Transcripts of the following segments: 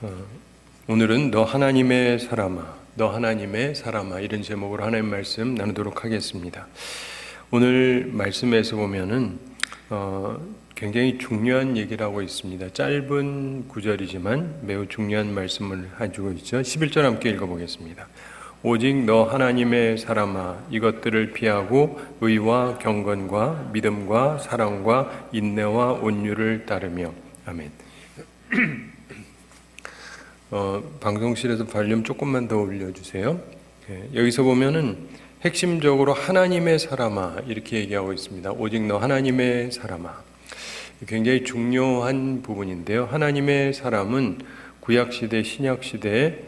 어, 오늘은 너 하나님의 사람아, 너 하나님의 사람아 이런 제목으로 하나님 말씀 나누도록 하겠습니다. 오늘 말씀에서 보면은 굉장히 중요한 얘기를 하고 있습니다. 짧은 구절이지만 매우 중요한 말씀을 가지고 있죠. 11절 함께 읽어보겠습니다. 오직 너 하나님의 사람아 이것들을 피하고 의와 경건과 믿음과 사랑과 인내와 온유를 따르며. 아멘. 방송실에서 발륨 조금만 더 올려주세요. 여기서 보면은 핵심적으로 하나님의 사람아 이렇게 얘기하고 있습니다. 오직 너 하나님의 사람아. 굉장히 중요한 부분인데요. 하나님의 사람은 구약시대, 신약시대에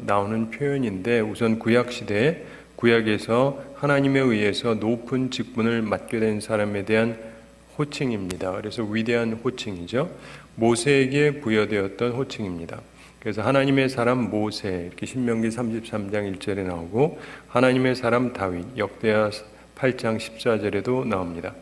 나오는 표현인데 우선 구약시대에 구약에서 하나님에 의해서 높은 직분을 맡게 된 사람에 대한 호칭입니다. 그래서 위대한 호칭이죠. 모세에게 부여되었던 호칭입니다. 그래서 하나님의 사람 모세 이렇게 신명기 33장 1절에 나오고 하나님의 사람 다윗 역대하 8장 14절에도 나옵니다.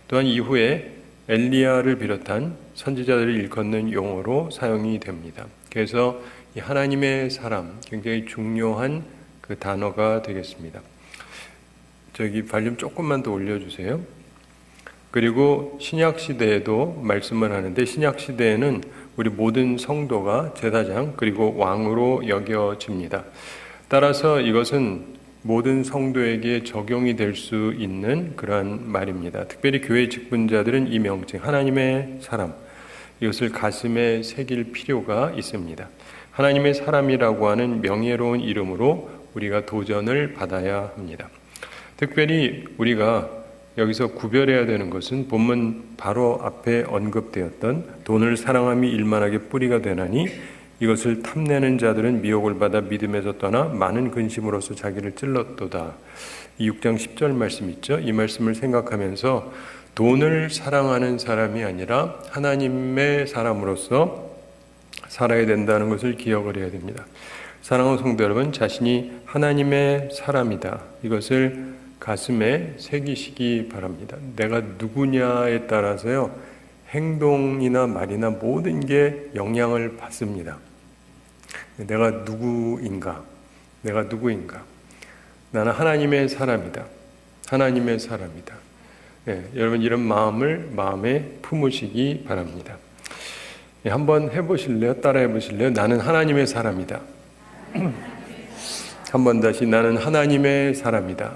또한 이후에 엘리야를 비롯한 선지자들을 일컫는 용어로 사용이 됩니다. 그래서 이 하나님의 사람 굉장히 중요한 그 단어가 되겠습니다. 저기 발륨 조금만 더 올려주세요. 그리고 신약시대에도 말씀을 하는데 신약시대에는 우리 모든 성도가 제사장 그리고 왕으로 여겨집니다. 따라서 이것은 모든 성도에게 적용이 될 수 있는 그러한 말입니다. 특별히 교회 직분자들은 이 명칭 하나님의 사람 이것을 가슴에 새길 필요가 있습니다. 하나님의 사람이라고 하는 명예로운 이름으로 우리가 도전을 받아야 합니다. 특별히 우리가 여기서 구별해야 되는 것은 본문 바로 앞에 언급되었던 돈을 사랑함이 일만하게 뿌리가 되나니 이것을 탐내는 자들은 미혹을 받아 믿음에서 떠나 많은 근심으로써 자기를 찔렀도다. 이 6장 10절 말씀 있죠. 이 말씀을 생각하면서 돈을 사랑하는 사람이 아니라 하나님의 사람으로서 살아야 된다는 것을 기억을 해야 됩니다. 사랑하는 성도 여러분, 자신이 하나님의 사람이다. 이것을 가슴에 새기시기 바랍니다. 내가 누구냐에 따라서요, 행동이나 말이나 모든 게 영향을 받습니다. 내가 누구인가? 내가 누구인가? 나는 하나님의 사람이다. 하나님의 사람이다. 여러분 이런 마음을 마음에 품으시기 바랍니다. 한번 해보실래요? 따라 해보실래요? 나는 하나님의 사람이다. 한번 다시 나는 하나님의 사람이다.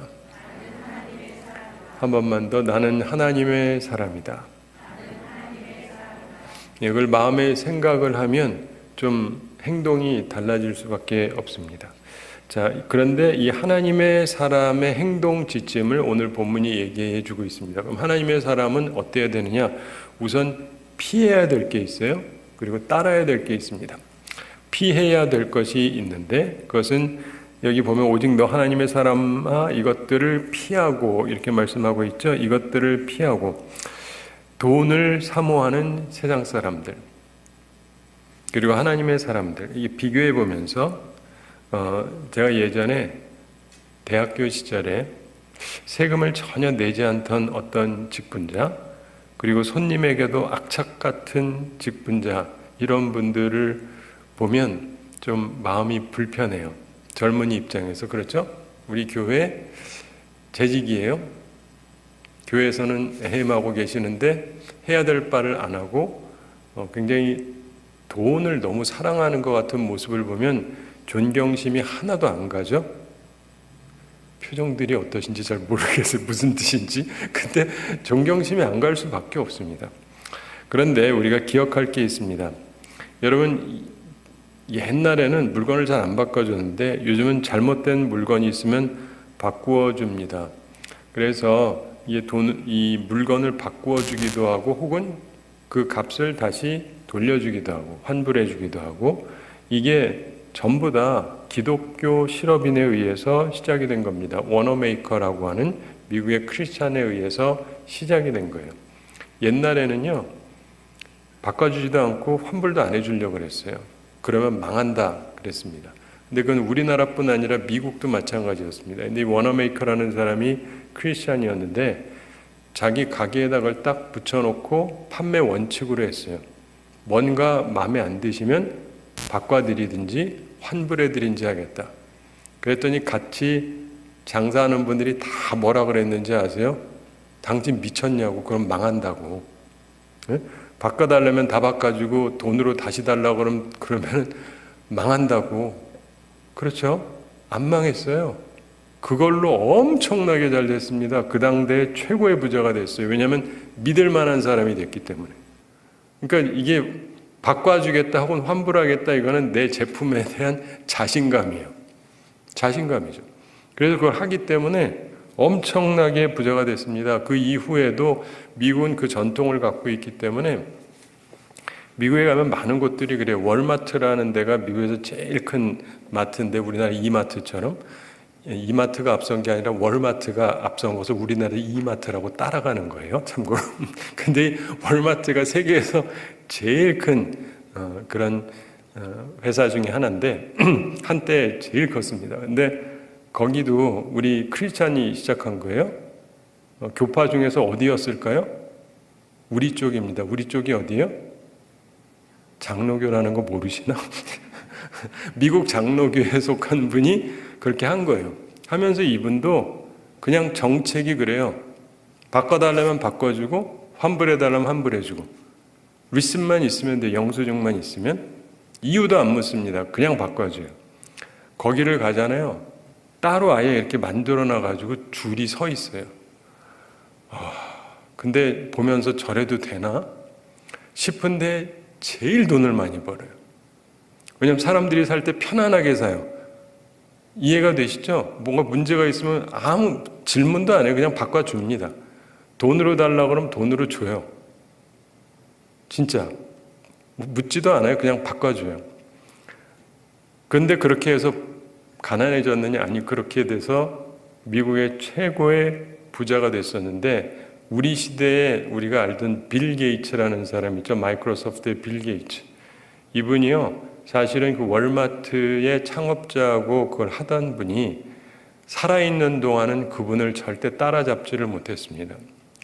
한 번만 더 나는 하나님의 사람이다. 이걸 마음에 생각을 하면 좀 행동이 달라질 수밖에 없습니다. 자, 그런데 이 하나님의 사람의 행동 지침을 오늘 본문이 얘기해 주고 있습니다. 그럼 하나님의 사람은 어때야 되느냐? 우선 피해야 될 게 있어요. 그리고 따라야 될 게 있습니다. 피해야 될 것이 있는데 그것은 여기 보면 오직 너 하나님의 사람아 이것들을 피하고 이렇게 말씀하고 있죠. 이것들을 피하고 돈을 사모하는 세상 사람들 그리고 하나님의 사람들 이게 비교해 보면서 제가 예전에 대학교 시절에 세금을 전혀 내지 않던 어떤 직분자 그리고 손님에게도 악착 같은 직분자 이런 분들을 보면 좀 마음이 불편해요. 젊은이 입장에서 그렇죠? 우리 교회 재직이에요. 교회에서는 해임하고 계시는데 해야 될 바를 안 하고 굉장히 돈을 너무 사랑하는 것 같은 모습을 보면 존경심이 하나도 안 가죠. 표정들이 어떠신지 잘 모르겠어요. 무슨 뜻인지. 근데 존경심이 안 갈 수밖에 없습니다. 그런데 우리가 기억할 게 있습니다. 여러분 옛날에는 물건을 잘 안 바꿔줬는데 요즘은 잘못된 물건이 있으면 바꾸어 줍니다. 그래서 이 물건을 바꾸어 주기도 하고 혹은 그 값을 다시 돌려주기도 하고 환불해 주기도 하고 이게 전부 다 기독교 실업인에 의해서 시작이 된 겁니다. 워너메이커라고 하는 미국의 크리스찬에 의해서 시작이 된 거예요. 옛날에는요 바꿔주지도 않고 환불도 안 해주려고 그랬어요. 그러면 망한다 그랬습니다. 근데 그건 우리나라뿐 아니라 미국도 마찬가지였습니다. 근데 이 워너메이커라는 사람이 크리스찬이었는데 자기 가게에다 그걸 딱 붙여놓고 판매 원칙으로 했어요. 뭔가 마음에 안 드시면 바꿔드리든지 환불해드린지 하겠다. 그랬더니 같이 장사하는 분들이 다 뭐라 그랬는지 아세요? 당신 미쳤냐고, 그럼 망한다고. 네? 바꿔달라면 다 바꿔주고 돈으로 다시 달라고 그러면 망한다고. 그렇죠? 안 망했어요. 그걸로 엄청나게 잘 됐습니다. 그 당대 최고의 부자가 됐어요. 왜냐하면 믿을 만한 사람이 됐기 때문에. 그러니까 이게 바꿔주겠다 혹은 환불하겠다, 이거는 내 제품에 대한 자신감이에요. 자신감이죠. 그래서 그걸 하기 때문에 엄청나게 부자가 됐습니다. 그 이후에도 미국은 그 전통을 갖고 있기 때문에 미국에 가면 많은 곳들이 그래요. 월마트라는 데가 미국에서 제일 큰 마트인데, 우리나라 이마트처럼 이마트가 앞선 게 아니라 월마트가 앞선 것을 우리나라 이마트라고 따라가는 거예요. 참고로. 근데 월마트가 세계에서 제일 큰 그런 회사 중에 하나인데 한때 제일 컸습니다. 근데 거기도 우리 크리스찬이 시작한 거예요. 교파 중에서 어디였을까요? 우리 쪽입니다. 우리 쪽이 어디예요? 장로교라는 거 모르시나? 미국 장로교에 속한 분이 그렇게 한 거예요. 하면서 이분도 그냥 정책이 그래요. 바꿔달라면 바꿔주고 환불해달라면 환불해주고, 리슨만 있으면 돼. 영수증만 있으면. 이유도 안 묻습니다. 그냥 바꿔줘요. 거기를 가잖아요. 따로 아예 이렇게 만들어놔가지고 줄이 서 있어요. 근데 보면서 저래도 되나 싶은데 제일 돈을 많이 벌어요. 왜냐하면 사람들이 살 때 편안하게 사요. 이해가 되시죠? 뭔가 문제가 있으면 아무 질문도 안 해요. 그냥 바꿔줍니다. 돈으로 달라고 그러면 돈으로 줘요. 진짜 묻지도 않아요. 그냥 바꿔줘요. 그런데 그렇게 해서 가난해졌느냐? 아니, 그렇게 돼서 미국의 최고의 부자가 됐었는데, 우리 시대에 우리가 알던 빌 게이츠라는 사람 있죠. 마이크로소프트의 빌 게이츠. 이분이요, 사실은 그 월마트의 창업자하고 그걸 하던 분이 살아있는 동안은 그분을 절대 따라잡지를 못했습니다.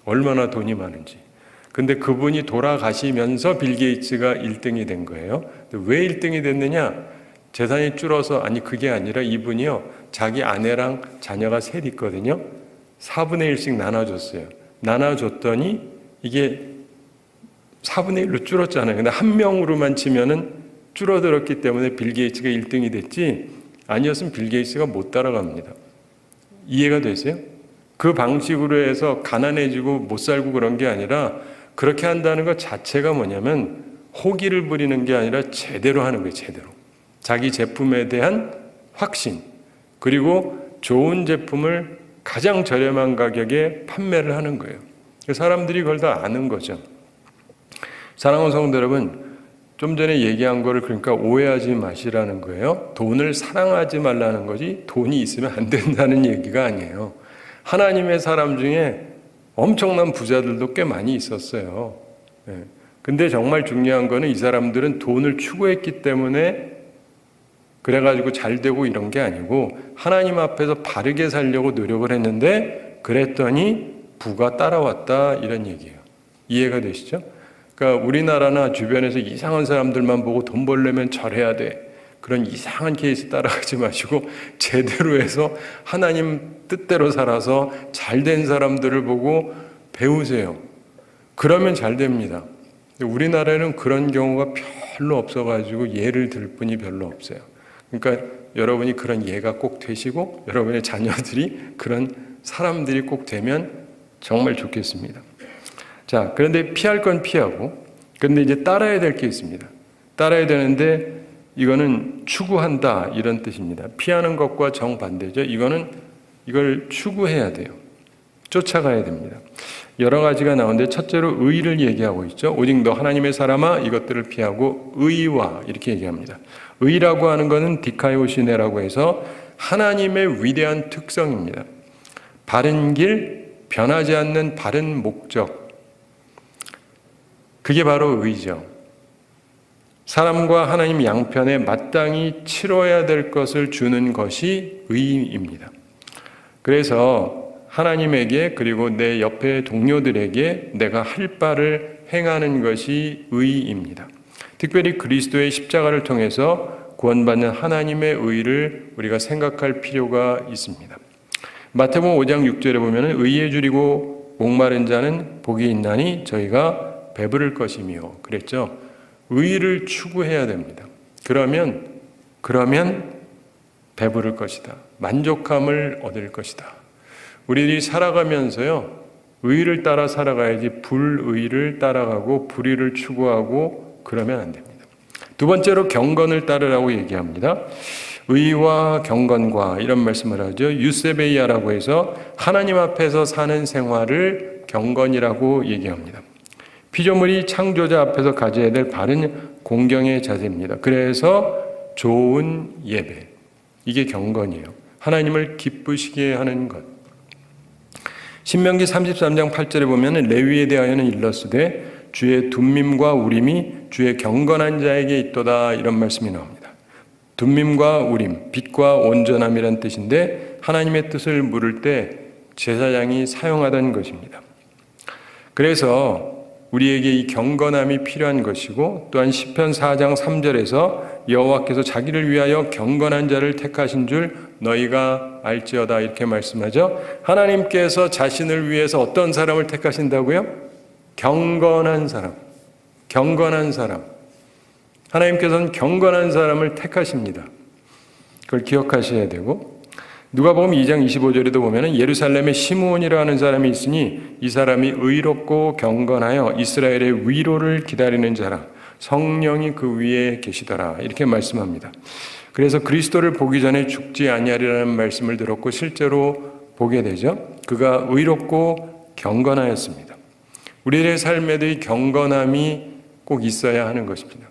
얼마나 돈이 많은지. 근데 그분이 돌아가시면서 빌 게이츠가 1등이 된 거예요. 왜 1등이 됐느냐? 재산이 줄어서, 아니 그게 아니라 이분이요, 자기 아내랑 자녀가 셋 있거든요. 4분의 1씩 나눠줬어요. 나눠줬더니 이게 4분의 1로 줄었잖아요. 근데 한 명으로만 치면은 줄어들었기 때문에 빌 게이츠가 1등이 됐지, 아니었으면 빌 게이츠가 못 따라갑니다. 이해가 되세요? 그 방식으로 해서 가난해지고 못 살고 그런 게 아니라, 그렇게 한다는 것 자체가 뭐냐면 호기를 부리는 게 아니라 제대로 하는 거예요. 제대로. 자기 제품에 대한 확신, 그리고 좋은 제품을 가장 저렴한 가격에 판매를 하는 거예요. 사람들이 그걸 다 아는 거죠. 사랑하는 성도 여러분, 좀 전에 얘기한 거를 그러니까 오해하지 마시라는 거예요. 돈을 사랑하지 말라는 거지 돈이 있으면 안 된다는 얘기가 아니에요. 하나님의 사람 중에 엄청난 부자들도 꽤 많이 있었어요. 근데 정말 중요한 거는 이 사람들은 돈을 추구했기 때문에 그래가지고 잘 되고 이런 게 아니고, 하나님 앞에서 바르게 살려고 노력을 했는데 그랬더니 부가 따라왔다, 이런 얘기예요. 이해가 되시죠? 그러니까 우리나라나 주변에서 이상한 사람들만 보고 돈 벌려면 절해야 돼, 그런 이상한 케이스 따라가지 마시고 제대로 해서 하나님 뜻대로 살아서 잘된 사람들을 보고 배우세요. 그러면 잘 됩니다. 우리나라에는 그런 경우가 별로 없어가지고 예를 들 분이 별로 없어요. 그러니까 여러분이 그런 예가 꼭 되시고 여러분의 자녀들이 그런 사람들이 꼭 되면 정말 좋겠습니다. 자, 그런데 피할 건 피하고, 그런데 이제 따라야 될 게 있습니다. 따라야 되는데 이거는 추구한다, 이런 뜻입니다. 피하는 것과 정반대죠. 이걸 추구해야 돼요. 쫓아가야 됩니다. 여러 가지가 나오는데 첫째로 의를 얘기하고 있죠. 오직 너 하나님의 사람아 이것들을 피하고 의와, 이렇게 얘기합니다. 의라고 하는 것은 디카이오시네라고 해서 하나님의 위대한 특성입니다. 바른 길, 변하지 않는 바른 목적, 그게 바로 의죠. 사람과 하나님 양편에 마땅히 치러야 될 것을 주는 것이 의입니다. 그래서 하나님에게, 그리고 내 옆에 동료들에게 내가 할 바를 행하는 것이 의입니다. 특별히 그리스도의 십자가를 통해서 구원받는 하나님의 의를 우리가 생각할 필요가 있습니다. 마태복음 5장 6절에 보면 의에 줄이고 목마른 자는 복이 있나니 저희가 배부를 것이며 그랬죠. 의를 추구해야 됩니다. 그러면 배부를 것이다. 만족함을 얻을 것이다. 우리들이 살아가면서요, 의를 따라 살아가야지 불의를 따라가고 불의를 추구하고 그러면 안 됩니다. 두 번째로 경건을 따르라고 얘기합니다. 의와 경건과 이런 말씀을 하죠. 유세베이아라고 해서 하나님 앞에서 사는 생활을 경건이라고 얘기합니다. 피조물이 창조자 앞에서 가져야 될 바른 공경의 자세입니다. 그래서 좋은 예배, 이게 경건이에요. 하나님을 기쁘시게 하는 것. 신명기 33장 8절에 보면 레위에 대하여는 일렀으되 주의 둠밈과 우림이 주의 경건한 자에게 있도다, 이런 말씀이 나옵니다. 둠밈과 우림, 빛과 온전함이란 뜻인데 하나님의 뜻을 물을 때 제사장이 사용하던 것입니다. 그래서 우리에게 이 경건함이 필요한 것이고, 또한 시편 4장 3절에서 여호와께서 자기를 위하여 경건한 자를 택하신 줄 너희가 알지어다, 이렇게 말씀하죠. 하나님께서 자신을 위해서 어떤 사람을 택하신다고요? 경건한 사람. 하나님께서는 경건한 사람을 택하십니다. 그걸 기억하셔야 되고, 누가복음 2장 25절에도 보면 예루살렘에 시므온이라는 사람이 있으니 이 사람이 의롭고 경건하여 이스라엘의 위로를 기다리는 자라, 성령이 그 위에 계시더라, 이렇게 말씀합니다. 그래서 그리스도를 보기 전에 죽지 아니하리라는 말씀을 들었고 실제로 보게 되죠. 그가 의롭고 경건하였습니다. 우리의 삶에도 이 경건함이 꼭 있어야 하는 것입니다.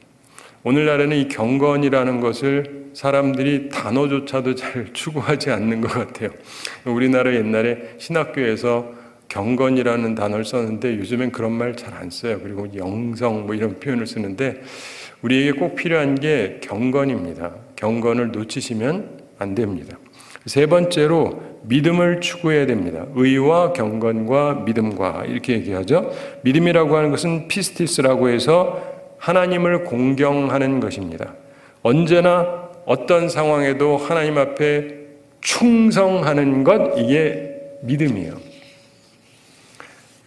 오늘날에는 이 경건이라는 것을 사람들이 단어조차도 잘 추구하지 않는 것 같아요. 우리나라 옛날에 신학교에서 경건이라는 단어를 썼는데 요즘엔 그런 말 잘 안 써요. 그리고 영성 이런 표현을 쓰는데 우리에게 꼭 필요한 게 경건입니다. 경건을 놓치시면 안 됩니다. 세 번째로 믿음을 추구해야 됩니다. 의와 경건과 믿음과 이렇게 얘기하죠. 믿음이라고 하는 것은 피스티스라고 해서 하나님을 공경하는 것입니다. 언제나 어떤 상황에도 하나님 앞에 충성하는 것, 이게 믿음이에요.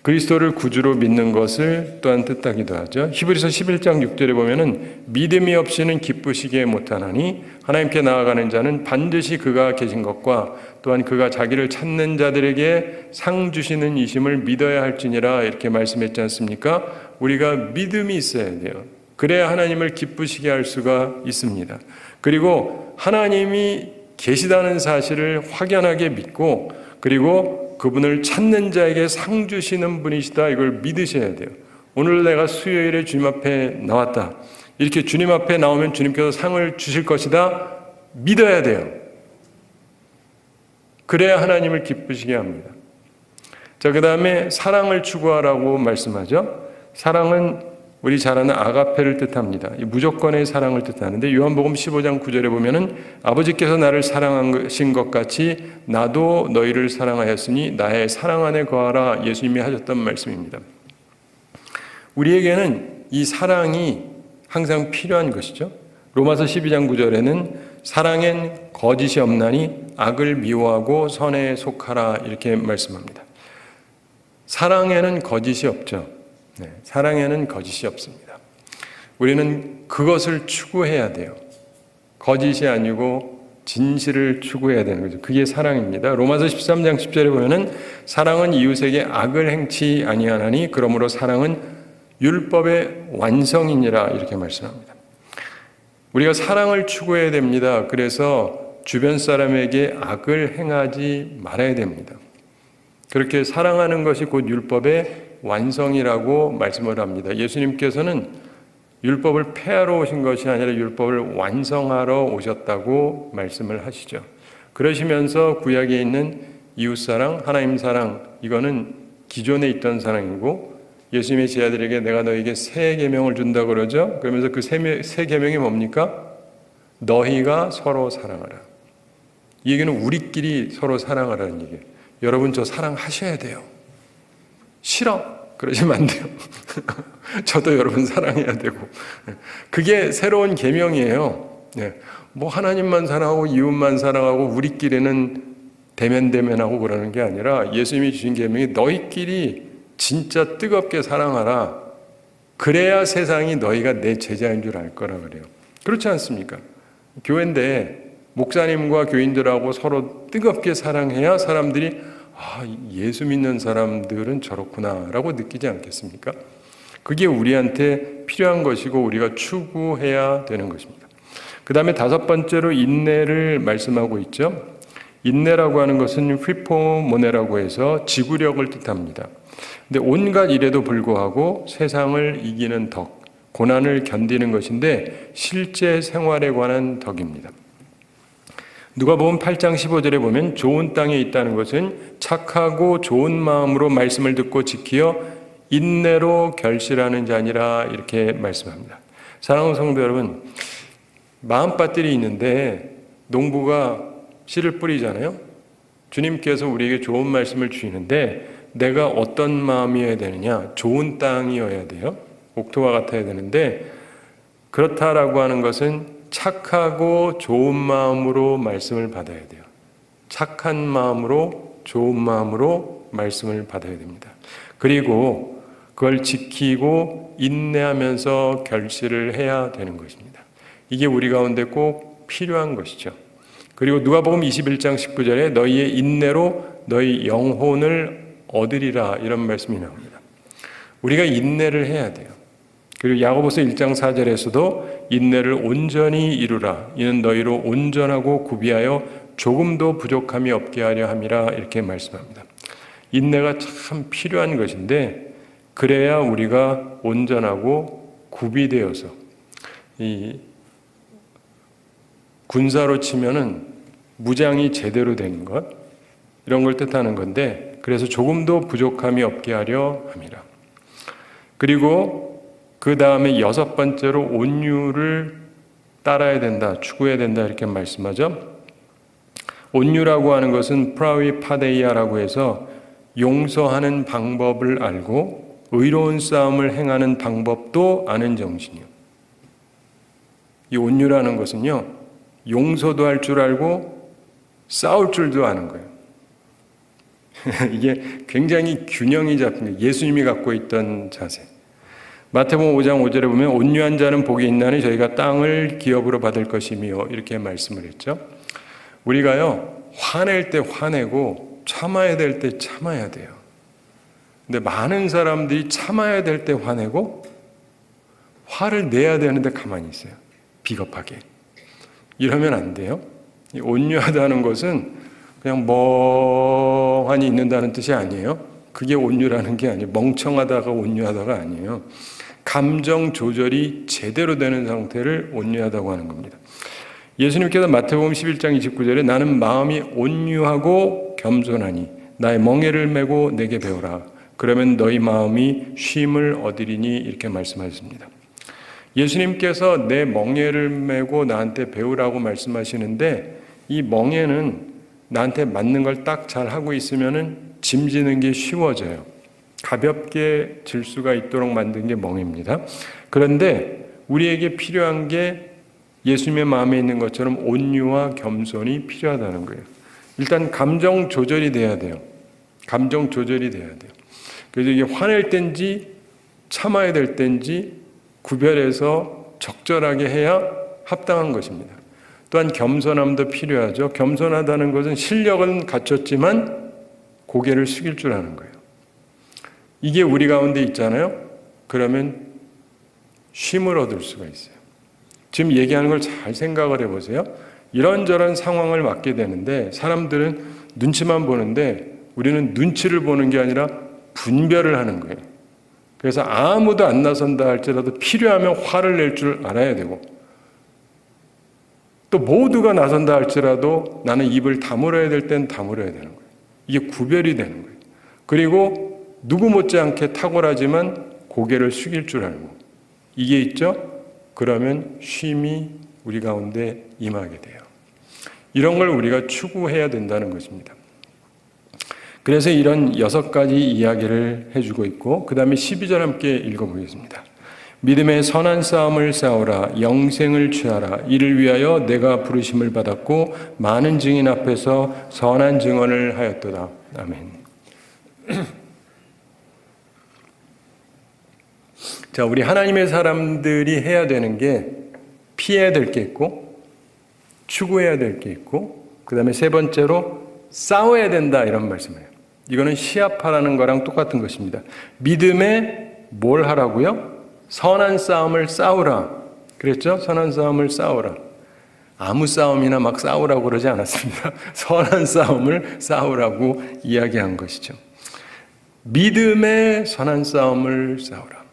그리스도를 구주로 믿는 것을 또한 뜻하기도 하죠. 히브리서 11장 6절에 보면은 믿음이 없이는 기쁘시게 못하나니 하나님께 나아가는 자는 반드시 그가 계신 것과 또한 그가 자기를 찾는 자들에게 상 주시는 이심을 믿어야 할지니라, 이렇게 말씀했지 않습니까? 우리가 믿음이 있어야 돼요. 그래야 하나님을 기쁘시게 할 수가 있습니다. 그리고 하나님이 계시다는 사실을 확연하게 믿고, 그리고 그분을 찾는 자에게 상 주시는 분이시다, 이걸 믿으셔야 돼요. 오늘 내가 수요일에 주님 앞에 나왔다, 이렇게 주님 앞에 나오면 주님께서 상을 주실 것이다, 믿어야 돼요. 그래야 하나님을 기쁘시게 합니다. 자, 그 다음에 사랑을 추구하라고 말씀하죠. 사랑은 우리 잘 아는 아가페를 뜻합니다. 무조건의 사랑을 뜻하는데 요한복음 15장 9절에 보면은 아버지께서 나를 사랑하신 것 같이 나도 너희를 사랑하였으니 나의 사랑 안에 거하라, 예수님이 하셨던 말씀입니다. 우리에게는 이 사랑이 항상 필요한 것이죠. 로마서 12장 9절에는 사랑엔 거짓이 없나니 악을 미워하고 선에 속하라, 이렇게 말씀합니다. 사랑에는 거짓이 없죠. 네, 사랑에는 거짓이 없습니다. 우리는 그것을 추구해야 돼요. 거짓이 아니고 진실을 추구해야 되는 거죠. 그게 사랑입니다. 로마서 13장 10절에 보면은 사랑은 이웃에게 악을 행치 아니하나니 그러므로 사랑은 율법의 완성이니라, 이렇게 말씀합니다. 우리가 사랑을 추구해야 됩니다. 그래서 주변 사람에게 악을 행하지 말아야 됩니다. 그렇게 사랑하는 것이 곧 율법의 완성이라고 말씀을 합니다. 예수님께서는 율법을 폐하러 오신 것이 아니라 율법을 완성하러 오셨다고 말씀을 하시죠. 그러시면서 구약에 있는 이웃사랑, 하나님 사랑, 이거는 기존에 있던 사랑이고, 예수님의 제자들에게 내가 너에게 새 계명을 준다고 그러죠. 그러면서 그 새 계명이 뭡니까? 너희가 서로 사랑하라. 이 얘기는 우리끼리 서로 사랑하라는 얘기예요. 여러분, 저 사랑하셔야 돼요. 싫어. 그러시면 안 돼요. 저도 여러분 사랑해야 되고. 그게 새로운 계명이에요. 뭐 하나님만 사랑하고 이웃만 사랑하고 우리끼리는 대면대면하고 그러는 게 아니라 예수님이 주신 계명이 너희끼리 진짜 뜨겁게 사랑하라. 그래야 세상이 너희가 내 제자인 줄 알 거라 그래요. 그렇지 않습니까? 교회인데 목사님과 교인들하고 서로 뜨겁게 사랑해야 사람들이 예수 믿는 사람들은 저렇구나 라고 느끼지 않겠습니까? 그게 우리한테 필요한 것이고 우리가 추구해야 되는 것입니다. 그 다음에 5번째로 인내를 말씀하고 있죠. 인내라고 하는 것은 휘포모네라고 해서 지구력을 뜻합니다. 근데 온갖 일에도 불구하고 세상을 이기는 덕, 고난을 견디는 것인데 실제 생활에 관한 덕입니다. 누가복음 8장 15절에 보면 좋은 땅에 있다는 것은 착하고 좋은 마음으로 말씀을 듣고 지키어 인내로 결실하는 자니라 이렇게 말씀합니다. 사랑하는 성도 여러분, 마음밭들이 있는데 농부가 씨를 뿌리잖아요. 주님께서 우리에게 좋은 말씀을 주시는데 내가 어떤 마음이어야 되느냐? 좋은 땅이어야 돼요. 옥토와 같아야 되는데 그렇다라고 하는 것은 착하고 좋은 마음으로 말씀을 받아야 돼요. 착한 마음으로 좋은 마음으로 말씀을 받아야 됩니다. 그리고 그걸 지키고 인내하면서 결실을 해야 되는 것입니다. 이게 우리 가운데 꼭 필요한 것이죠. 그리고 누가복음 21장 19절에 너희의 인내로 너희 영혼을 얻으리라 이런 말씀이 나옵니다. 우리가 인내를 해야 돼요. 그리고 야고보서 1장 4절에서도 인내를 온전히 이루라. 이는 너희로 온전하고 구비하여 조금도 부족함이 없게 하려 함이라 이렇게 말씀합니다. 인내가 참 필요한 것인데 그래야 우리가 온전하고 구비되어서 이 군사로 치면은 무장이 제대로 된 것 이런 걸 뜻하는 건데 그래서 조금도 부족함이 없게 하려 함이라. 그리고 그 다음에 6번째로 온유를 따라야 된다, 추구해야 된다 이렇게 말씀하죠. 온유라고 하는 것은 프라위 파데이아라고 해서 용서하는 방법을 알고 의로운 싸움을 행하는 방법도 아는 정신이요. 이 온유라는 것은요, 용서도 할 줄 알고 싸울 줄도 아는 거예요. 이게 굉장히 균형이 잡힌 거예요. 예수님이 갖고 있던 자세. 마태복음 5장 5절에 보면 온유한 자는 복이 있나니 저희가 땅을 기업으로 받을 것이며 이렇게 말씀을 했죠. 우리가요, 화낼 때 화내고 참아야 될 때 참아야 돼요. 근데 많은 사람들이 참아야 될 때 화내고 화를 내야 되는데 가만히 있어요. 비겁하게. 이러면 안 돼요. 온유하다는 것은 그냥 멍하니 있는다는 뜻이 아니에요. 그게 온유라는 게 아니에요. 멍청하다가 온유하다가 아니에요. 감정 조절이 제대로 되는 상태를 온유하다고 하는 겁니다. 예수님께서 마태복음 11장 29절에 나는 마음이 온유하고 겸손하니 나의 멍에를 메고 내게 배우라. 그러면 너희 마음이 쉼을 얻으리니 이렇게 말씀하셨습니다. 예수님께서 내 멍에를 메고 나한테 배우라고 말씀하시는데 이 멍에는 나한테 맞는 걸 딱 잘 하고 있으면은 짐지는 게 쉬워져요. 가볍게 질 수가 있도록 만든 게 멍입니다. 그런데 우리에게 필요한 게 예수님의 마음에 있는 것처럼 온유와 겸손이 필요하다는 거예요. 일단 감정 조절이 돼야 돼요. 감정 조절이 돼야 돼요. 그래서 이게 화낼 땐지 참아야 될 땐지 구별해서 적절하게 해야 합당한 것입니다. 또한 겸손함도 필요하죠. 겸손하다는 것은 실력은 갖췄지만 고개를 숙일 줄 아는 거예요. 이게 우리 가운데 있잖아요. 그러면 쉼을 얻을 수가 있어요. 지금 얘기하는 걸 잘 생각을 해보세요. 이런저런 상황을 맞게 되는데 사람들은 눈치만 보는데 우리는 눈치를 보는 게 아니라 분별을 하는 거예요. 그래서 아무도 안 나선다 할지라도 필요하면 화를 낼 줄 알아야 되고 또 모두가 나선다 할지라도 나는 입을 다물어야 될 땐 다물어야 되는 거예요. 이게 구별이 되는 거예요. 그리고 누구 못지않게 탁월하지만 고개를 숙일 줄 알고 이게 있죠? 그러면 쉼이 우리 가운데 임하게 돼요. 이런 걸 우리가 추구해야 된다는 것입니다. 그래서 이런 6가지 이야기를 해주고 있고, 그 다음에 12절 함께 읽어보겠습니다. 믿음의 선한 싸움을 싸우라. 영생을 취하라. 이를 위하여 내가 부르심을 받았고 많은 증인 앞에서 선한 증언을 하였도다. 아멘. 자, 우리 하나님의 사람들이 해야 되는 게 피해야 될 게 있고 추구해야 될 게 있고, 그 다음에 세 번째로 싸워야 된다, 이런 말씀이에요. 이거는 시합하라는 거랑 똑같은 것입니다. 믿음에 뭘 하라고요? 선한 싸움을 싸우라. 그랬죠? 선한 싸움을 싸우라. 아무 싸움이나 막 싸우라고 그러지 않았습니다. 선한 싸움을 싸우라고 이야기한 것이죠. 믿음의 선한 싸움을 싸우라.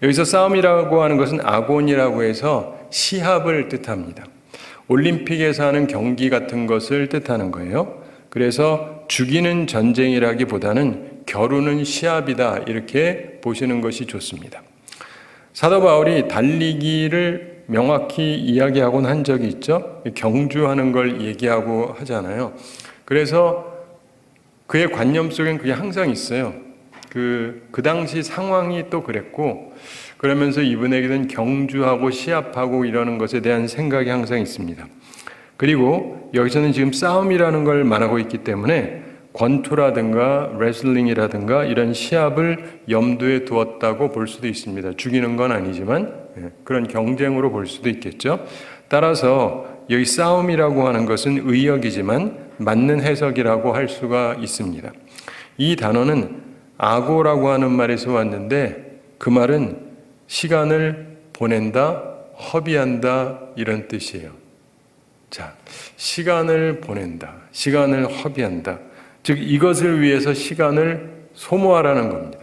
여기서 싸움이라고 하는 것은 아곤이라고 해서 시합을 뜻합니다. 올림픽에서 하는 경기 같은 것을 뜻하는 거예요. 그래서 죽이는 전쟁이라기보다는 겨루는 시합이다, 이렇게 보시는 것이 좋습니다. 사도 바울이 달리기를 명확히 이야기하곤 한 적이 있죠. 경주하는 걸 얘기하고 하잖아요. 그래서 그의 관념 속엔 그게 항상 있어요. 그 당시 상황이 또 그랬고, 그러면서 이분에게는 경주하고 시합하고 이러는 것에 대한 생각이 항상 있습니다. 그리고 여기서는 지금 싸움이라는 걸 말하고 있기 때문에 권투라든가 레슬링이라든가 이런 시합을 염두에 두었다고 볼 수도 있습니다. 죽이는 건 아니지만 그런 경쟁으로 볼 수도 있겠죠. 따라서 여기 싸움이라고 하는 것은 의역이지만 맞는 해석이라고 할 수가 있습니다. 이 단어는 아고라고 하는 말에서 왔는데, 그 말은 시간을 보낸다, 허비한다, 이런 뜻이에요. 자, 시간을 보낸다, 시간을 허비한다. 즉 이것을 위해서 시간을 소모하라는 겁니다.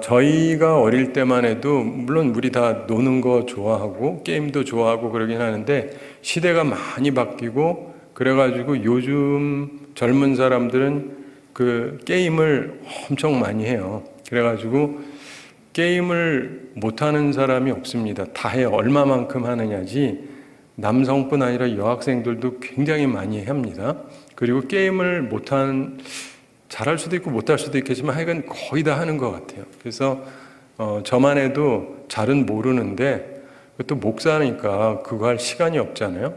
저희가 어릴 때만 해도 물론 우리 다 노는 거 좋아하고 게임도 좋아하고 그러긴 하는데, 시대가 많이 바뀌고 그래가지고 요즘 젊은 사람들은 그 게임을 엄청 많이 해요. 그래가지고 게임을 못하는 사람이 없습니다. 다 해요. 얼마만큼 하느냐지. 남성뿐 아니라 여학생들도 굉장히 많이 합니다. 그리고 게임을 잘할 수도 있고 못할 수도 있겠지만 하여간 거의 다 하는 것 같아요. 그래서 저만 해도 잘은 모르는데, 또 목사니까 그거 할 시간이 없잖아요.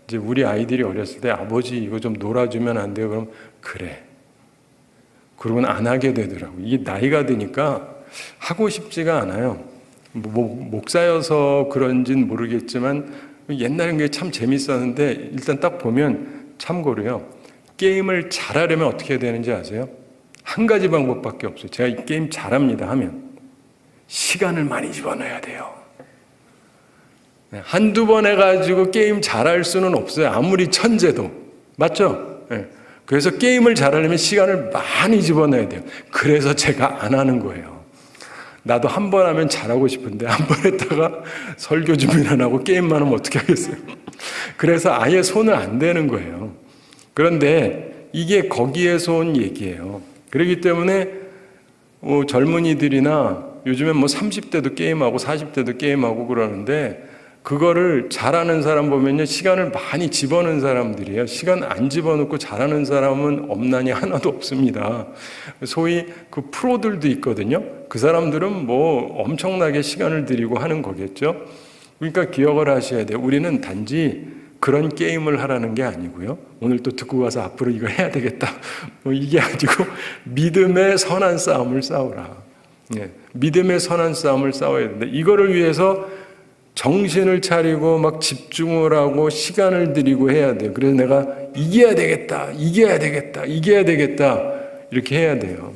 이제 우리 아이들이 어렸을 때 아버지 이거 좀 놀아주면 안 돼요? 그럼 그래. 그러고는 안 하게 되더라고요. 이게 나이가 드니까 하고 싶지가 않아요. 목사여서 그런지는 모르겠지만 옛날엔 그게 참 재밌었는데, 일단 딱 보면 참고로요, 게임을 잘하려면 어떻게 해야 되는지 아세요? 한 가지 방법밖에 없어요. 제가 이 게임 잘합니다 하면 시간을 많이 집어넣어야 돼요. 한두 번 해가지고 게임 잘할 수는 없어요. 아무리 천재도. 맞죠? 그래서 게임을 잘하려면 시간을 많이 집어넣어야 돼요. 그래서 제가 안 하는 거예요. 나도 한 번 하면 잘하고 싶은데 한 번 했다가 설교 준비를 안 하고 게임만 하면 어떻게 하겠어요? 그래서 아예 손을 안 대는 거예요. 그런데 이게 거기에서 온 얘기예요. 그렇기 때문에 젊은이들이나 요즘엔 30대도 게임하고 40대도 게임하고 그러는데, 그거를 잘하는 사람 보면요, 시간을 많이 집어넣은 사람들이에요. 시간 안 집어넣고 잘하는 사람은 없나니 하나도 없습니다. 소위 그 프로들도 있거든요. 그 사람들은 엄청나게 시간을 들이고 하는 거겠죠. 그러니까 기억을 하셔야 돼요. 우리는 단지 그런 게임을 하라는 게 아니고요, 오늘 또 듣고 가서 앞으로 이거 해야 되겠다, 이게 아니고 믿음의 선한 싸움을 싸우라. 믿음의 선한 싸움을 싸워야 된다. 이거를 위해서 정신을 차리고 막 집중을 하고 시간을 들이고 해야 돼요. 그래서 내가 이겨야 되겠다, 이겨야 되겠다, 이겨야 되겠다, 이렇게 해야 돼요.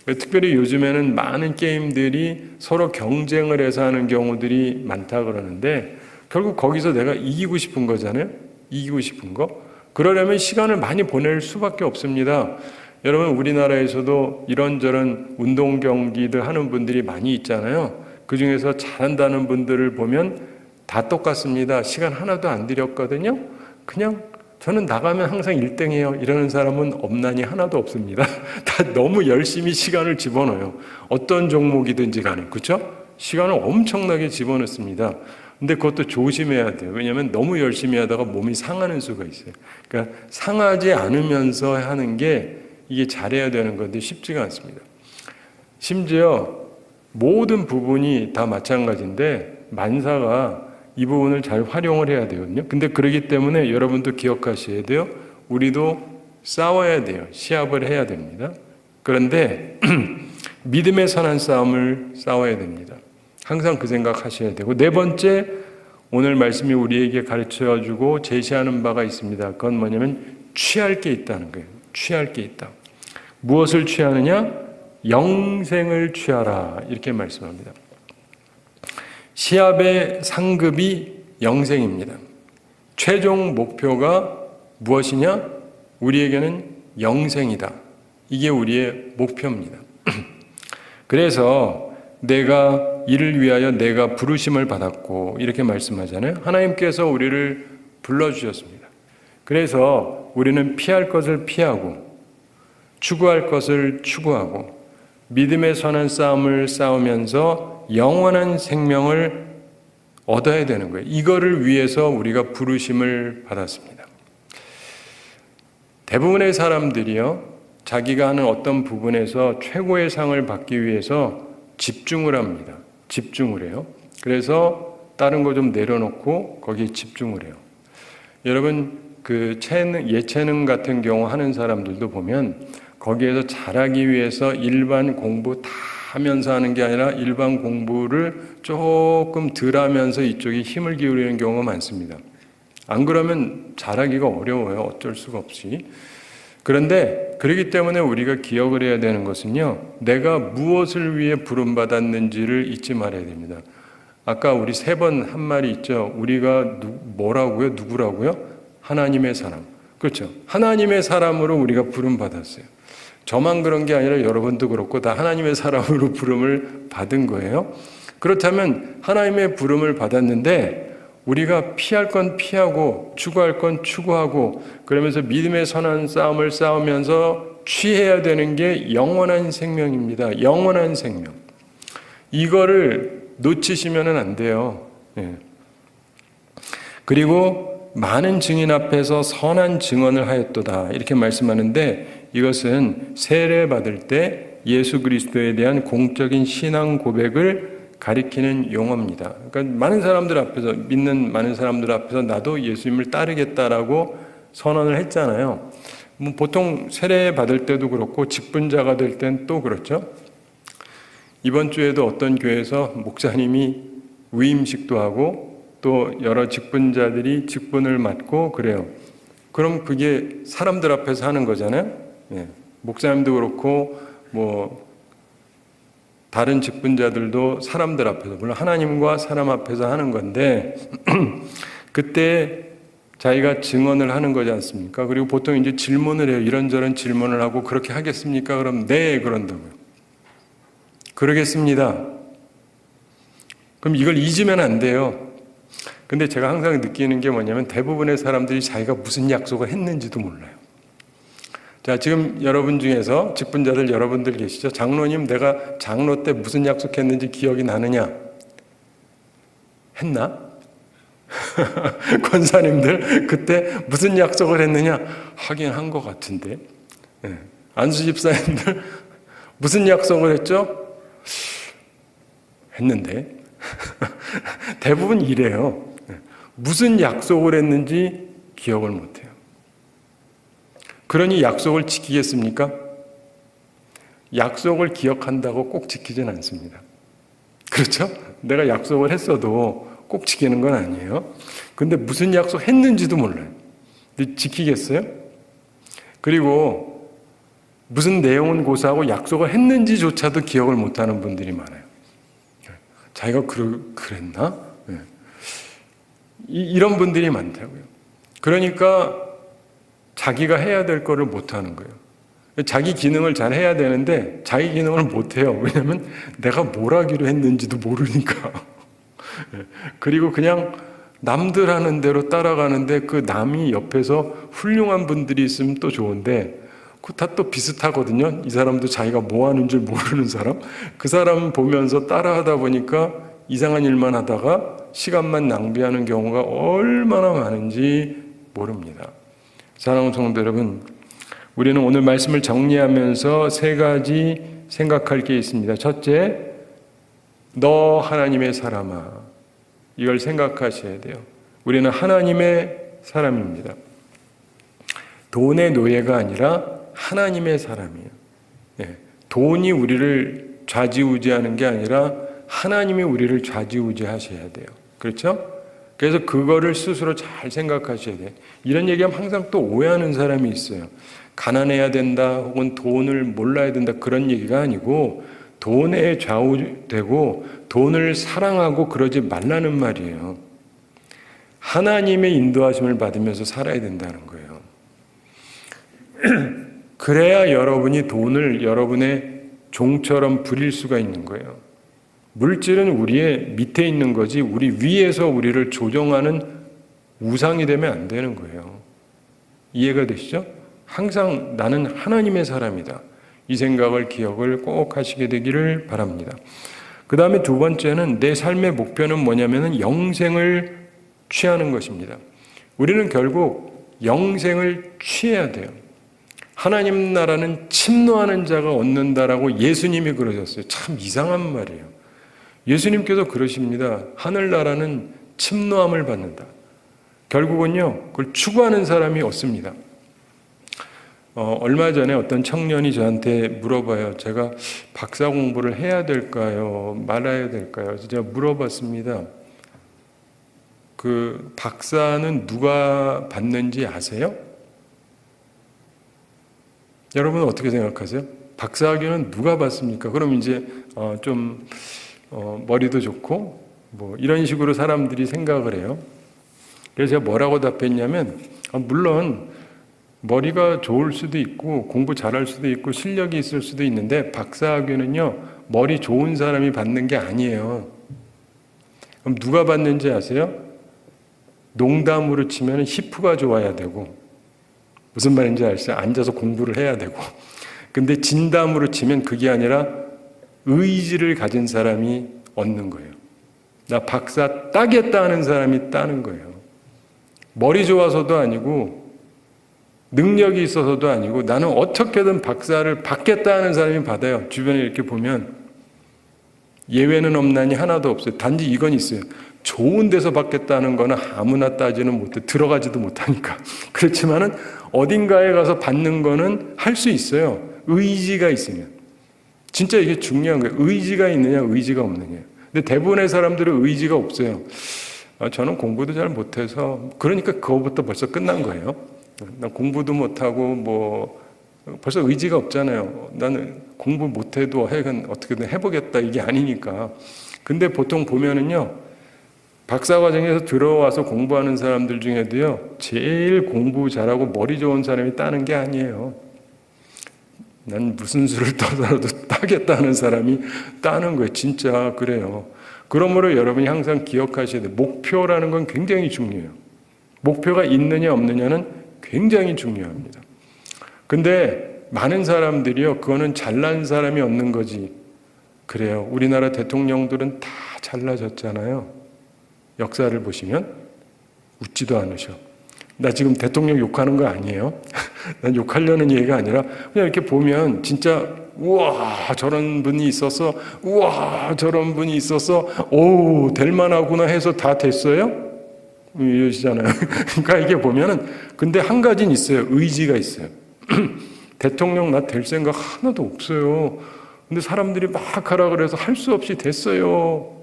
특별히 요즘에는 많은 게임들이 서로 경쟁을 해서 하는 경우들이 많다 그러는데, 결국 거기서 내가 이기고 싶은 거잖아요. 이기고 싶은 거. 그러려면 시간을 많이 보낼 수밖에 없습니다. 여러분, 우리나라에서도 이런저런 운동 경기들 하는 분들이 많이 있잖아요. 그 중에서 잘한다는 분들을 보면 다 똑같습니다. 시간 하나도 안 들였거든요. 그냥 저는 나가면 항상 1등이에요. 이러는 사람은 없나니 하나도 없습니다. 다 너무 열심히 시간을 집어넣어요. 어떤 종목이든지 간에. 그렇죠? 시간을 엄청나게 집어넣습니다. 근데 그것도 조심해야 돼요. 왜냐하면 너무 열심히 하다가 몸이 상하는 수가 있어요. 그러니까 상하지 않으면서 하는 게 이게 잘해야 되는 건데 쉽지가 않습니다. 심지어 모든 부분이 다 마찬가지인데 만사가 이 부분을 잘 활용을 해야 되거든요. 근데 그러기 때문에 여러분도 기억하셔야 돼요. 우리도 싸워야 돼요. 시합을 해야 됩니다. 그런데 믿음의 선한 싸움을 싸워야 됩니다. 항상 그 생각하셔야 되고, 네 번째, 오늘 말씀이 우리에게 가르쳐주고 제시하는 바가 있습니다. 그건 뭐냐면 취할 게 있다는 거예요. 취할 게 있다. 무엇을 취하느냐? 영생을 취하라, 이렇게 말씀합니다. 시합의 상급이 영생입니다. 최종 목표가 무엇이냐? 우리에게는 영생이다. 이게 우리의 목표입니다. 그래서 내가 이를 위하여 내가 부르심을 받았고, 이렇게 말씀하잖아요. 하나님께서 우리를 불러주셨습니다. 그래서 우리는 피할 것을 피하고 추구할 것을 추구하고 믿음의 선한 싸움을 싸우면서 영원한 생명을 얻어야 되는 거예요. 이거를 위해서 우리가 부르심을 받았습니다. 대부분의 사람들이요, 자기가 하는 어떤 부분에서 최고의 상을 받기 위해서 집중을 합니다. 집중을 해요. 그래서 다른 거 좀 내려놓고 거기에 집중을 해요. 여러분, 그 예체능 같은 경우 하는 사람들도 보면 거기에서 잘하기 위해서 일반 공부 다 하면서 하는 게 아니라 일반 공부를 조금 덜 하면서 이쪽에 힘을 기울이는 경우가 많습니다. 안 그러면 잘하기가 어려워요. 어쩔 수가 없이. 그런데 그렇기 때문에 우리가 기억을 해야 되는 것은요, 내가 무엇을 위해 부름받았는지를 잊지 말아야 됩니다. 아까 우리 3번 한 말이 있죠. 우리가 뭐라고요? 누구라고요? 하나님의 사람. 그렇죠. 하나님의 사람으로 우리가 부름받았어요. 저만 그런 게 아니라 여러분도 그렇고 다 하나님의 사람으로 부름을 받은 거예요. 그렇다면 하나님의 부름을 받았는데 우리가 피할 건 피하고 추구할 건 추구하고 그러면서 믿음의 선한 싸움을 싸우면서 취해야 되는 게 영원한 생명입니다. 영원한 생명. 이거를 놓치시면 안 돼요. 예. 그리고 많은 증인 앞에서 선한 증언을 하였도다, 이렇게 말씀하는데 이것은 세례받을 때 예수 그리스도에 대한 공적인 신앙 고백을 가리키는 용어입니다. 그러니까 많은 사람들 앞에서, 믿는 많은 사람들 앞에서 나도 예수님을 따르겠다라고 선언을 했잖아요. 뭐 보통 세례 받을 때도 그렇고 직분자가 될 땐 또 그렇죠. 이번 주에도 어떤 교회에서 목사님이 위임식도 하고 또 여러 직분자들이 직분을 맡고 그래요. 그럼 그게 사람들 앞에서 하는 거잖아요. 예. 목사님도 그렇고 뭐 다른 직분자들도 사람들 앞에서, 물론 하나님과 사람 앞에서 하는 건데 그때 자기가 증언을 하는 거지 않습니까? 그리고 보통 이제 질문을 해요. 이런저런 질문을 하고 그렇게 하겠습니까? 그럼 네, 그런다고요. 그러겠습니다. 그럼 이걸 잊으면 안 돼요. 근데 제가 항상 느끼는 게 뭐냐면 대부분의 사람들이 자기가 무슨 약속을 했는지도 몰라요. 자, 지금 여러분 중에서 직분자들 여러분들 계시죠? 장로님, 내가 장로 때 무슨 약속했는지 기억이 나느냐? 했나? 권사님들 그때 무슨 약속을 했느냐? 하긴 한 것 같은데. 네. 안수 집사님들 무슨 약속을 했죠? 했는데. 대부분 이래요. 무슨 약속을 했는지 기억을 못해요. 그러니 약속을 지키겠습니까? 약속을 기억한다고 꼭 지키진 않습니다. 그렇죠? 내가 약속을 했어도 꼭 지키는 건 아니에요. 근데 무슨 약속 했는지도 몰라요. 근데 지키겠어요? 그리고 무슨 내용은 고사하고 약속을 했는지조차도 기억을 못하는 분들이 많아요. 자기가 그랬나? 네. 이런 분들이 많다고요. 그러니까 자기가 해야 될 거를 못하는 거예요. 자기 기능을 잘 해야 되는데 자기 기능을 못해요. 왜냐하면 내가 뭘 하기로 했는지도 모르니까. 그리고 그냥 남들 하는 대로 따라가는데 그 남이 옆에서 훌륭한 분들이 있으면 또 좋은데 그 다 또 비슷하거든요. 이 사람도 자기가 뭐 하는 줄 모르는 사람. 그 사람 보면서 따라하다 보니까 이상한 일만 하다가 시간만 낭비하는 경우가 얼마나 많은지 모릅니다. 사랑하는 성도 여러분, 우리는 오늘 말씀을 정리하면서 세 가지 생각할 게 있습니다. 첫째, 너 하나님의 사람아. 이걸 생각하셔야 돼요. 우리는 하나님의 사람입니다. 돈의 노예가 아니라 하나님의 사람이에요. 돈이 우리를 좌지우지하는 게 아니라 하나님이 우리를 좌지우지하셔야 돼요. 그렇죠? 그래서 그거를 스스로 잘 생각하셔야 돼요. 이런 얘기하면 항상 또 오해하는 사람이 있어요. 가난해야 된다 혹은 돈을 몰라야 된다 그런 얘기가 아니고 돈에 좌우되고 돈을 사랑하고 그러지 말라는 말이에요. 하나님의 인도하심을 받으면서 살아야 된다는 거예요. 그래야 여러분이 돈을 여러분의 종처럼 부릴 수가 있는 거예요. 물질은 우리의 밑에 있는 거지 우리 위에서 우리를 조종하는 우상이 되면 안 되는 거예요. 이해가 되시죠? 항상 나는 하나님의 사람이다. 이 생각을 기억을 꼭 하시게 되기를 바랍니다. 그 다음에 두 번째는 내 삶의 목표는 뭐냐면은 영생을 취하는 것입니다. 우리는 결국 영생을 취해야 돼요. 하나님 나라는 침노하는 자가 얻는다라고 예수님이 그러셨어요. 참 이상한 말이에요. 예수님께서 그러십니다. 하늘나라는 침노함을 받는다. 결국은요, 그걸 추구하는 사람이 없습니다. 얼마 전에 어떤 청년이 저한테 물어봐요. 제가 박사 공부를 해야 될까요? 말아야 될까요? 그래서 제가 물어봤습니다. 그 박사는 누가 받는지 아세요? 여러분은 어떻게 생각하세요? 박사학위는 누가 받습니까? 그럼 이제 머리도 좋고 뭐 이런 식으로 사람들이 생각을 해요. 그래서 제가 뭐라고 답했냐면 물론 머리가 좋을 수도 있고 공부 잘할 수도 있고 실력이 있을 수도 있는데 박사학위는요 머리 좋은 사람이 받는 게 아니에요. 그럼 누가 받는지 아세요? 농담으로 치면 히프가 좋아야 되고 무슨 말인지 아시죠? 앉아서 공부를 해야 되고 근데 진담으로 치면 그게 아니라 의지를 가진 사람이 얻는 거예요. 나 박사 따겠다 하는 사람이 따는 거예요. 머리 좋아서도 아니고 능력이 있어서도 아니고 나는 어떻게든 박사를 받겠다 하는 사람이 받아요. 주변에 이렇게 보면 예외는 없나니 하나도 없어요. 단지 이건 있어요. 좋은 데서 받겠다는 거는 아무나 따지는 못해. 들어가지도 못하니까. 그렇지만은 어딘가에 가서 받는 거는 할 수 있어요. 의지가 있으면. 진짜 이게 중요한 거예요. 의지가 있느냐 의지가 없느냐. 근데 대부분의 사람들은 의지가 없어요. 저는 공부도 잘 못해서 그러니까 그거부터 벌써 끝난 거예요. 나 공부도 못하고 뭐 벌써 의지가 없잖아요. 나는 공부 못해도 하여간 어떻게든 해보겠다 이게 아니니까. 근데 보통 보면은요 박사과정에서 들어와서 공부하는 사람들 중에도요 제일 공부 잘하고 머리 좋은 사람이 따는 게 아니에요. 난 무슨 수를 떠서라도 따겠다는 사람이 따는 거예요. 진짜 그래요. 그러므로 여러분이 항상 기억하셔야 돼요. 목표라는 건 굉장히 중요해요. 목표가 있느냐 없느냐는 굉장히 중요합니다. 근데 많은 사람들이요 그거는 잘난 사람이 얻는 거지. 그래요. 우리나라 대통령들은 다 잘나졌잖아요. 역사를 보시면 웃지도 않으셔. 나 지금 대통령 욕하는 거 아니에요. 난 욕하려는 얘기가 아니라 그냥 이렇게 보면 진짜 우와 저런 분이 있어서 우와 저런 분이 있어서 오 될 만하구나 해서 다 됐어요? 이러시잖아요. 그러니까 이게 보면은 근데 한 가지는 있어요. 의지가 있어요. 대통령 나 될 생각 하나도 없어요. 근데 사람들이 막 하라 그래서 할 수 없이 됐어요.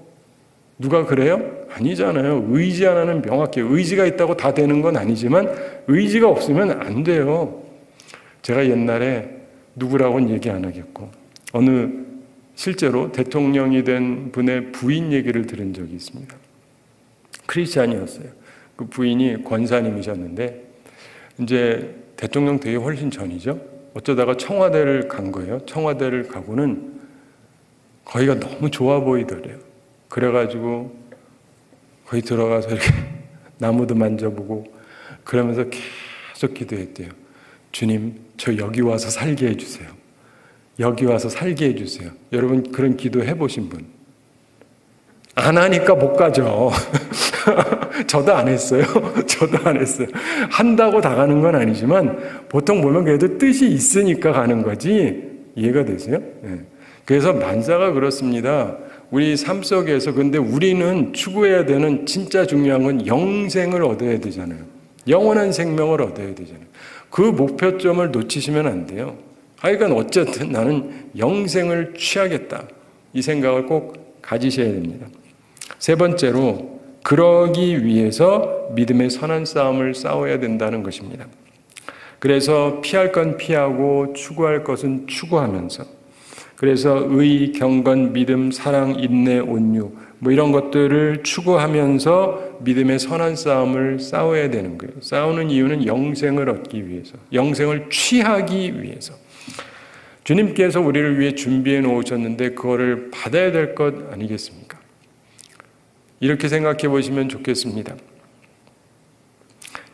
누가 그래요? 아니잖아요. 의지 하나는 명확해요. 의지가 있다고 다 되는 건 아니지만 의지가 없으면 안 돼요. 제가 옛날에 누구라고는 얘기 안 하겠고 어느 실제로 대통령이 된 분의 부인 얘기를 들은 적이 있습니다. 크리스찬이었어요. 그 부인이 권사님이셨는데 이제 대통령 되기 훨씬 전이죠. 어쩌다가 청와대를 간 거예요. 청와대를 가고는 거기가 너무 좋아 보이더래요. 그래가지고 거기 들어가서 이렇게 나무도 만져보고 그러면서 계속 기도했대요. 주님, 저 여기 와서 살게 해주세요. 여기 와서 살게 해주세요. 여러분 그런 기도 해보신 분? 안 하니까 못 가죠. 저도 안 했어요. 저도 안 했어요. 한다고 다 가는 건 아니지만 보통 보면 그래도 뜻이 있으니까 가는 거지. 이해가 되세요? 네. 그래서 만사가 그렇습니다. 우리 삶 속에서 근데 우리는 추구해야 되는 진짜 중요한 건 영생을 얻어야 되잖아요. 영원한 생명을 얻어야 되잖아요. 그 목표점을 놓치시면 안 돼요. 하여간 어쨌든 나는 영생을 취하겠다. 이 생각을 꼭 가지셔야 됩니다. 세 번째로 그러기 위해서 믿음의 선한 싸움을 싸워야 된다는 것입니다. 그래서 피할 건 피하고 추구할 것은 추구하면서 그래서 의, 경건, 믿음, 사랑, 인내, 온유 이런 것들을 추구하면서 믿음의 선한 싸움을 싸워야 되는 거예요. 싸우는 이유는 영생을 얻기 위해서, 영생을 취하기 위해서. 주님께서 우리를 위해 준비해 놓으셨는데 그거를 받아야 될 것 아니겠습니까? 이렇게 생각해 보시면 좋겠습니다.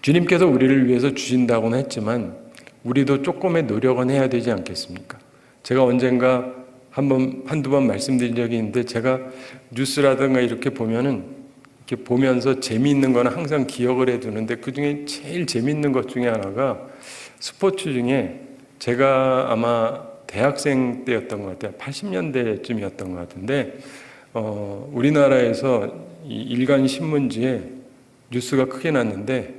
주님께서 우리를 위해서 주신다고는 했지만 우리도 조금의 노력은 해야 되지 않겠습니까? 제가 언젠가 한두 번 말씀드린 적이 있는데 제가 뉴스라든가 이렇게 보면은 이렇게 보면서 재미있는 거는 항상 기억을 해두는데 그 중에 제일 재미있는 것 중에 하나가 스포츠 중에 제가 아마 대학생 때였던 것 같아요. 80년대쯤이었던 것 같은데 우리나라에서 이 일간 신문지에 뉴스가 크게 났는데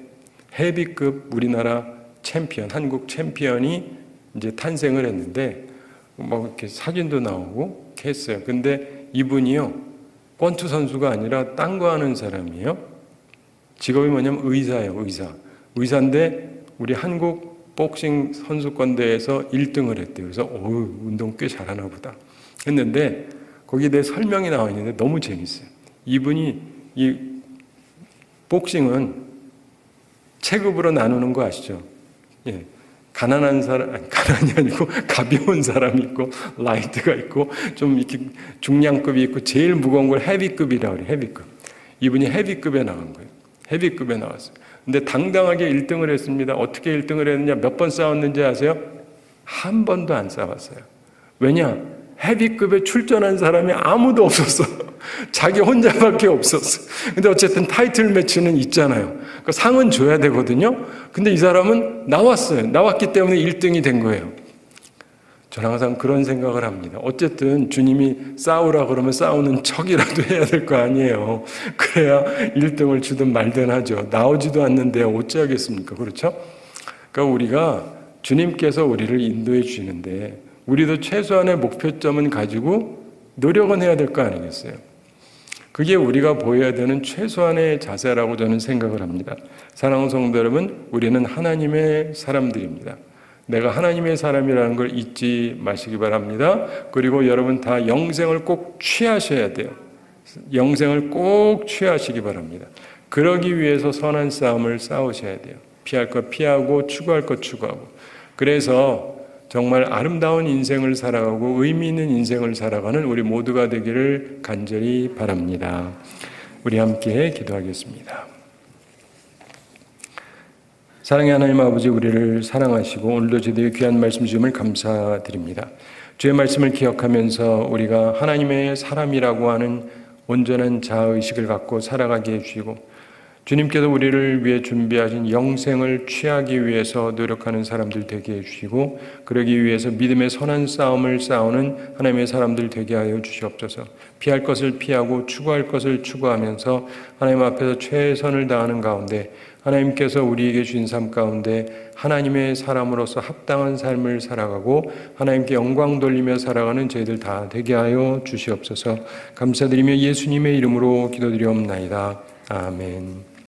헤비급 우리나라 챔피언, 한국 챔피언이 이제 탄생을 했는데 이렇게 사진도 나오고 이렇게 했어요. 근데 이분이요, 권투 선수가 아니라 딴 거 하는 사람이에요. 직업이 뭐냐면 의사예요, 의사. 의사인데 우리 한국 복싱 선수권대회에서 1등을 했대요. 그래서 운동 꽤 잘하나 보다 했는데 거기에 대해 설명이 나와 있는데 너무 재밌어요. 이분이 이 복싱은 체급으로 나누는 거 아시죠? 예. 가난한 사람, 가난이 아니고 가벼운 사람이 있고 라이트가 있고 좀 이렇게 중량급이 있고 제일 무거운 걸 헤비급이라고 그래요. 헤비급. 이분이 헤비급에 나간 거예요. 헤비급에 나왔어요. 근데 당당하게 1등을 했습니다. 어떻게 1등을 했느냐? 몇 번 싸웠는지 아세요? 한 번도 안 싸웠어요. 왜냐? 헤비급에 출전한 사람이 아무도 없었어. 자기 혼자밖에 없었어. 근데 어쨌든 타이틀 매치는 있잖아요. 그러니까 상은 줘야 되거든요. 근데 이 사람은 나왔어요. 나왔기 때문에 1등이 된 거예요. 저는 항상 그런 생각을 합니다. 어쨌든 주님이 싸우라 그러면 싸우는 척이라도 해야 될 거 아니에요. 그래야 1등을 주든 말든 하죠. 나오지도 않는데 어찌하겠습니까? 그렇죠? 그러니까 우리가 주님께서 우리를 인도해 주시는데 우리도 최소한의 목표점은 가지고 노력은 해야 될 거 아니겠어요? 그게 우리가 보여야 되는 최소한의 자세라고 저는 생각을 합니다. 사랑하는 성도 여러분, 우리는 하나님의 사람들입니다. 내가 하나님의 사람이라는 걸 잊지 마시기 바랍니다. 그리고 여러분 다 영생을 꼭 취하셔야 돼요. 영생을 꼭 취하시기 바랍니다. 그러기 위해서 선한 싸움을 싸우셔야 돼요. 피할 것 피하고 추구할 것 추구하고. 그래서 정말 아름다운 인생을 살아가고 의미 있는 인생을 살아가는 우리 모두가 되기를 간절히 바랍니다. 우리 함께 기도하겠습니다. 사랑의 하나님 아버지, 우리를 사랑하시고 오늘도 저희에게 귀한 말씀 주심을 감사드립니다. 주의 말씀을 기억하면서 우리가 하나님의 사람이라고 하는 온전한 자아의식을 갖고 살아가게 해주시고 주님께서 우리를 위해 준비하신 영생을 취하기 위해서 노력하는 사람들 되게 해주시고 그러기 위해서 믿음의 선한 싸움을 싸우는 하나님의 사람들 되게 하여 주시옵소서. 피할 것을 피하고 추구할 것을 추구하면서 하나님 앞에서 최선을 다하는 가운데 하나님께서 우리에게 주신 삶 가운데 하나님의 사람으로서 합당한 삶을 살아가고 하나님께 영광 돌리며 살아가는 저희들 다 되게 하여 주시옵소서. 감사드리며 예수님의 이름으로 기도드리옵나이다. 아멘.